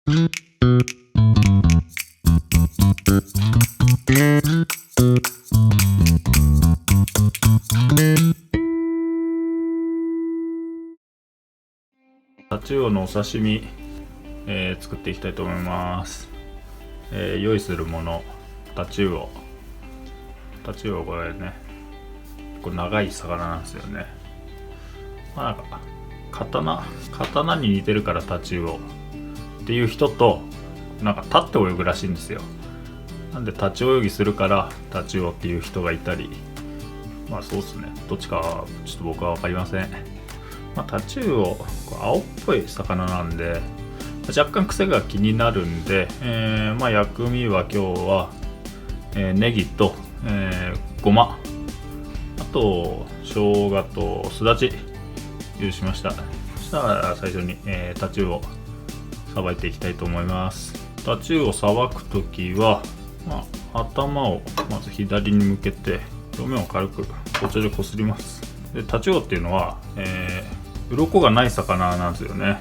タチウオのお刺身、作っていきたいと思います。用意するもの、タチウオこれね、これ長い魚なんですよね。なんか刀に似てるからタチウオっていう人と、なんか立って泳ぐらしいんですよ。なんで立ち泳ぎするからタチウオっていう人がいたり、そうですね、どっちかはちょっと僕は分かりません。タチウオ青っぽい魚なんで若干癖が気になるんで、薬味は今日は、ネギと、ごま、あと生姜とすだち用意しました。そしたら最初に、タチウオさばいていきたいと思います。タチウオさばくときは、頭をまず左に向けて表面を軽く包丁でこすります。でタチウオっていうのは、鱗がない魚なんですよね。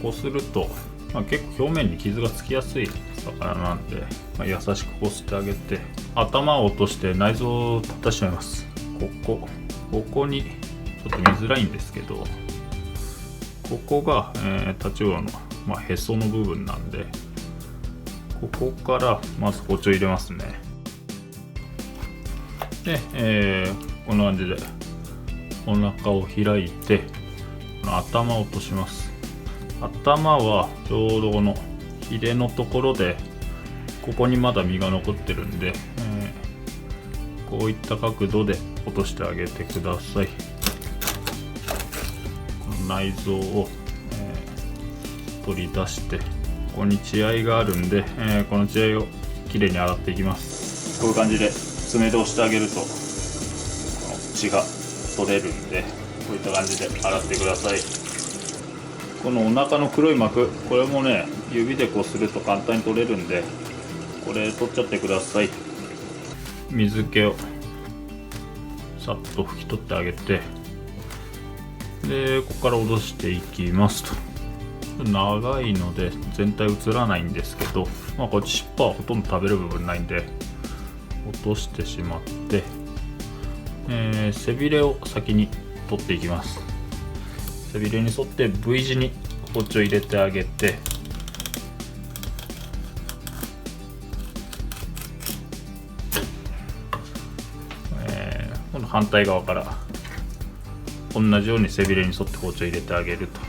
こうすると、結構表面に傷がつきやすい魚なんで、優しくこすってあげて、頭を落として内臓を出しちゃいます。ここにちょっと見づらいんですけど、ここが、タチウオの、へその部分なんで、ここからまず包丁入れますね。で、こんな感じでお腹を開いて頭を落とします。頭はちょうどこのヒレのところで、ここにまだ身が残ってるんで、こういった角度で落としてあげてください。この内臓を、取り出して、ここに血合いがあるんで、この血合いをきれいに洗っていきます。こういう感じで爪で押してあげるとこの血が取れるんで、こういった感じで洗ってください。このお腹の黒い膜、これもね、指でこうすると簡単に取れるんで、これ取っちゃってください。水気をさっと拭き取ってあげて、でここから戻していきますと。長いので全体映らないんですけど、こっち尻尾はほとんど食べる部分ないんで落としてしまって、背びれを先に取っていきます。背びれに沿って V 字に包丁入れてあげて、今度反対側から同じように背びれに沿って包丁入れてあげると。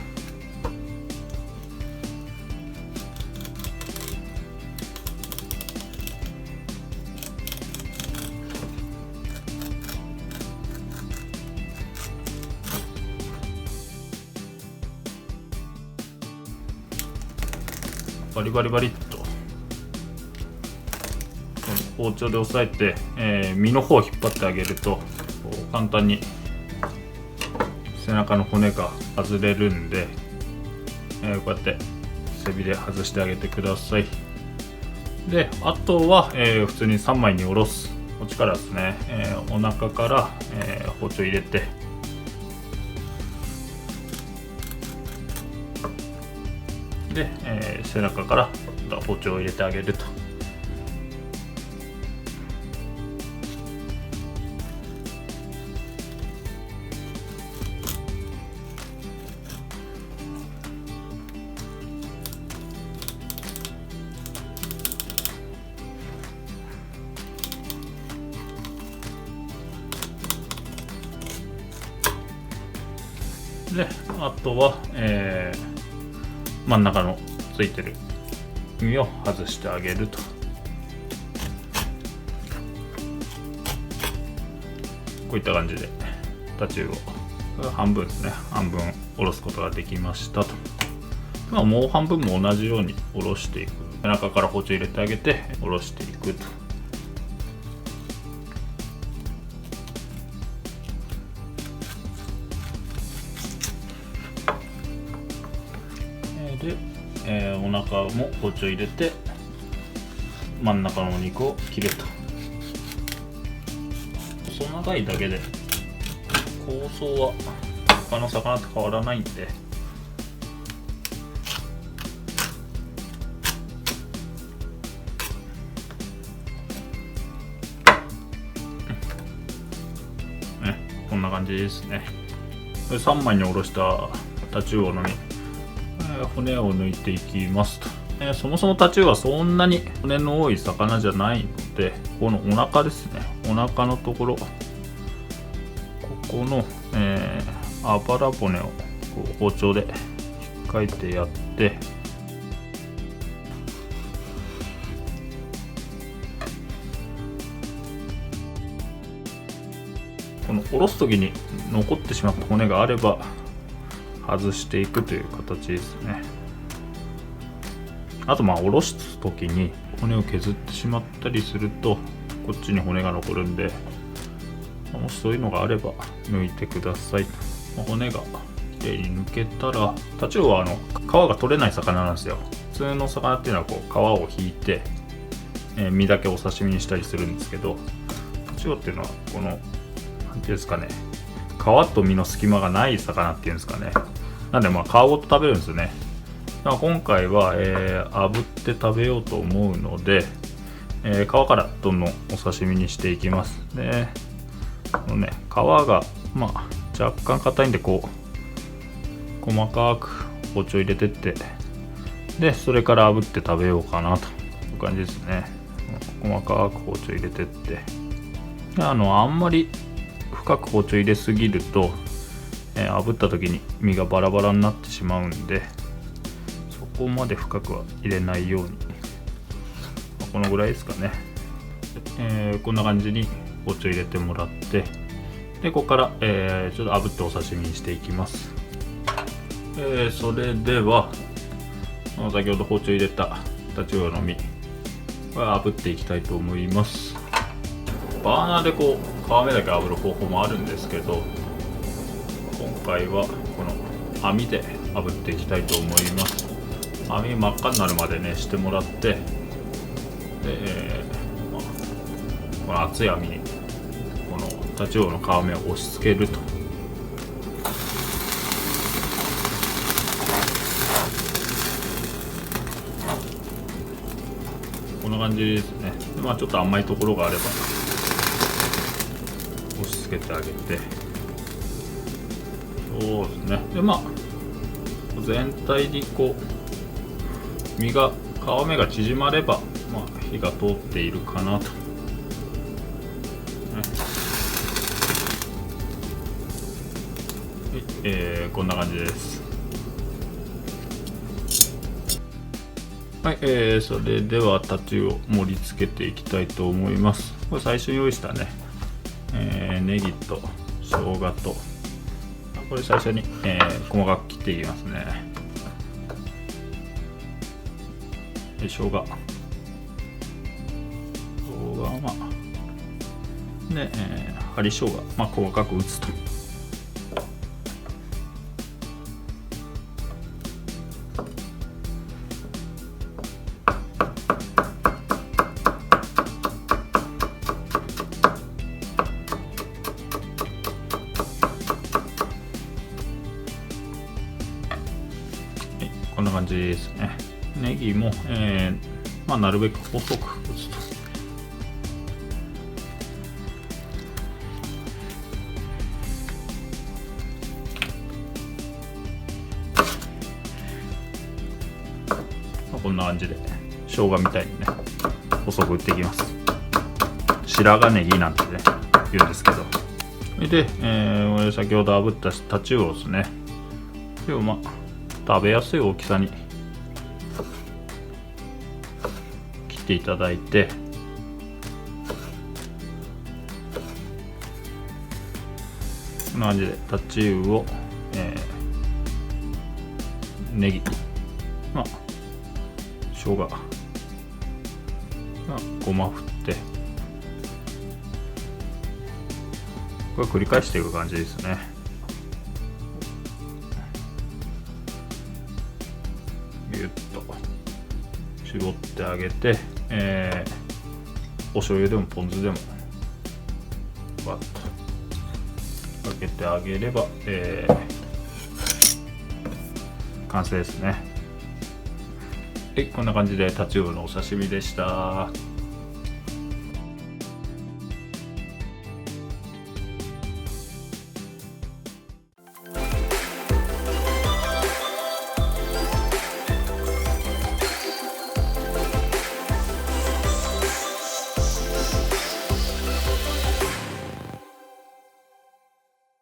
バリバリバリっと包丁で押さえて、身の方を引っ張ってあげると簡単に背中の骨が外れるんで、こうやって背びれ外してあげてください。であとは、普通に3枚におろす。こっちからですね、お腹から、包丁入れて、で、背中から包丁を入れてあげると。であとは、真ん中のついてる身を外してあげると。こういった感じでタチウオ半分ですね、半分おろすことができましたと。もう半分も同じようにおろしていく。背中から包丁入れてあげておろしていくと。で、お腹も包丁入れて真ん中のお肉を切ると。細長いだけで構想は他の魚と変わらないんで、感じですね。3枚におろしたタチウオの身、骨を抜いていきますと。そもそもタチウオはそんなに骨の多い魚じゃないので、このお腹ですね、お腹のところ、ここの、あばら骨をこう包丁で引っかいてやって、このおろす時に残ってしまった骨があれば外していくという形ですね。あとおろす時に骨を削ってしまったりするとこっちに骨が残るんで、もしそういうのがあれば抜いてください。骨がきれいに抜けたら、タチウオは皮が取れない魚なんですよ。普通の魚っていうのはこう皮を引いて、身だけお刺身にしたりするんですけど、タチウオっていうのはこのなんていうんですかね、皮と身の隙間がない魚っていうんですかね。なんで皮ごと食べるんですよね。だから今回は、炙って食べようと思うので、皮からどんどんお刺身にしていきます。で、このね、皮が若干硬いんで、こう細かく包丁入れてって、でそれから炙って食べようかなという感じですね。細かく包丁入れてって、であんまり深く包丁入れすぎると、炙った時に身がバラバラになってしまうんで、そこまで深くは入れないように、このぐらいですかね。こんな感じに包丁入れてもらって、でここから、ちょっと炙ってお刺身にしていきます。それでは先ほど包丁入れたタチウオの身は炙っていきたいと思います。バーナーでこう皮目だけ炙る方法もあるんですけど、今回はこの網で炙っていきたいと思います。網真っ赤になるまでねしてもらって、で、この熱い網にこのタチウオの皮目を押し付けると。こんな感じですね。でちょっと甘いところがあれば押し付けてあげて、そうですね。で全体にこう身が皮目が縮まれば、火が通っているかなと。こんな感じです。はい、それではタチウオ盛り付けていきたいと思います。これ最初に用意したね、ネギと生姜と、これ最初に、細かく切っていきますね。で生姜はで、針生姜細かく打つと。こんな感じですね。ネギも、なるべく細く打つと。こんな感じで生姜みたいにね細く打っていきます。白髪ネギなんてね言うんですけど。で、先ほど炙ったタチウオですね。でも食べやすい大きさに切っていただいて、こんな感じでタチウオ、ネギ、生姜、ごま振って、これ繰り返していく感じですね。ギュッと絞ってあげて、お醤油でもポン酢でもバッとかけてあげれば、完成ですね。はい、こんな感じでタチウオのお刺身でした。